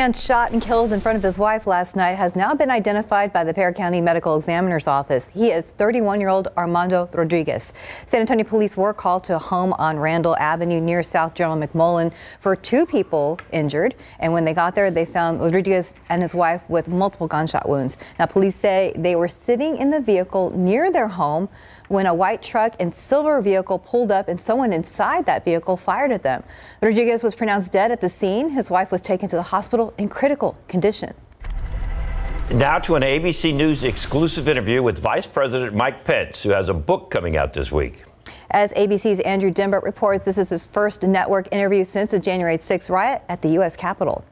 man shot and killed in front of his wife last night has now been identified by the Perry County Medical Examiner's Office. He is 31-year-old Armando Rodriguez. San Antonio police were called to a home on Randall Avenue near South General McMullen for 2 people injured. And when they got there, they found Rodriguez and his wife with multiple gunshot wounds. Now, police say they were sitting in the vehicle near their home when a white truck and silver vehicle pulled up and someone inside that vehicle fired at them. Rodriguez was pronounced dead at the scene. His wife was taken to the hospital in critical condition. Now to an ABC News exclusive interview with Vice President Mike Pence, who has a book coming out this week. As ABC's Andrew Dimbert reports, this is his first network interview since the January 6th riot at the U.S. Capitol.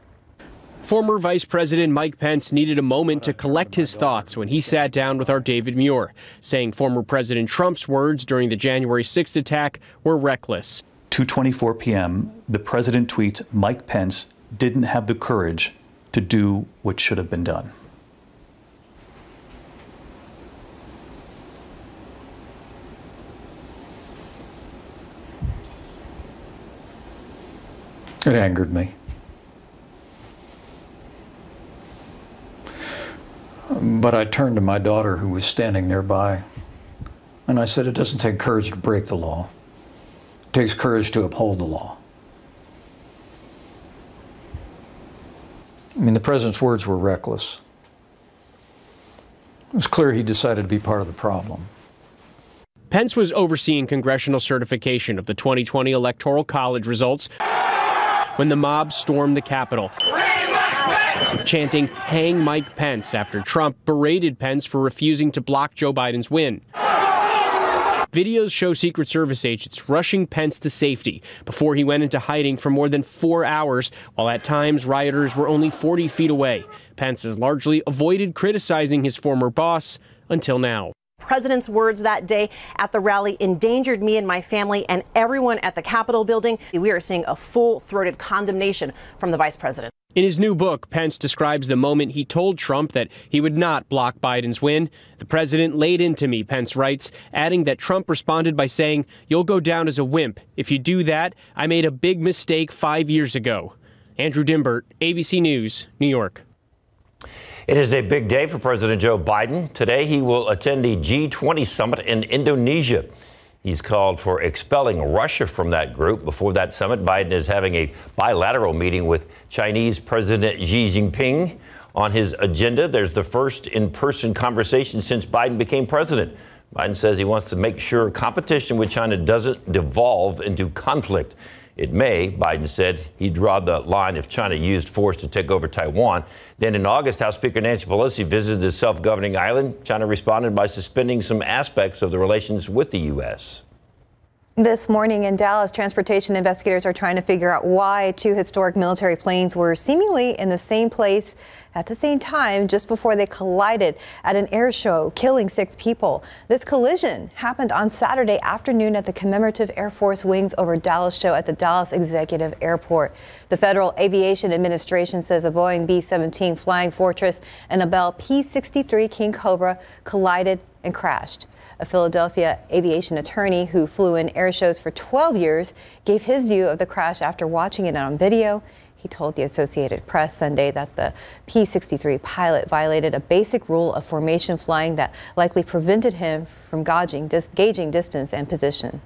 Former Vice President Mike Pence needed a moment to collect his thoughts when he sat down with our David Muir, saying former President Trump's words during the January 6th attack were reckless. 2:24 p.m., the president tweets, Mike Pence didn't have the courage to do what should have been done. It angered me. But I turned to my daughter, who was standing nearby, and I said, it doesn't take courage to break the law. It takes courage to uphold the law. I mean, the president's words were reckless. It was clear he decided to be part of the problem. Pence was overseeing congressional certification of the 2020 Electoral College results when the mob stormed the Capitol, chanting, "Hang Mike Pence," after Trump berated Pence for refusing to block Joe Biden's win. Videos show Secret Service agents rushing Pence to safety before he went into hiding for more than 4 hours, while at times rioters were only 40 feet away. Pence has largely avoided criticizing his former boss until now. President's words that day at the rally endangered me and my family and everyone at the Capitol building. We are seeing a full-throated condemnation from the vice president. In his new book, Pence describes the moment he told Trump that he would not block Biden's win. The president laid into me, Pence writes, adding that Trump responded by saying, "You'll go down as a wimp. If you do that, I made a big mistake 5 years ago." Andrew Dimbert, ABC News, New York. It is a big day for President Joe Biden. Today, he will attend the G20 summit in Indonesia. He's called for expelling Russia from that group. Before that summit, Biden is having a bilateral meeting with Chinese President Xi Jinping. On his agenda, there's the first in-person conversation since Biden became president. Biden says he wants to make sure competition with China doesn't devolve into conflict. It may, Biden said, he'd draw the line if China used force to take over Taiwan. Then in August, House Speaker Nancy Pelosi visited the self-governing island. China responded by suspending some aspects of the relations with the U.S. This morning in Dallas, transportation investigators are trying to figure out why 2 historic military planes were seemingly in the same place at the same time just before they collided at an air show, killing 6 people. This collision happened on Saturday afternoon at the commemorative Air Force Wings over Dallas show at the Dallas Executive Airport. The Federal Aviation Administration says a Boeing B-17 Flying Fortress and a Bell P-63 King Cobra collided and crashed. A Philadelphia aviation attorney who flew in air shows for 12 years gave his view of the crash after watching it on video. He told the Associated Press Sunday that the P-63 pilot violated a basic rule of formation flying that likely prevented him from gauging distance and position.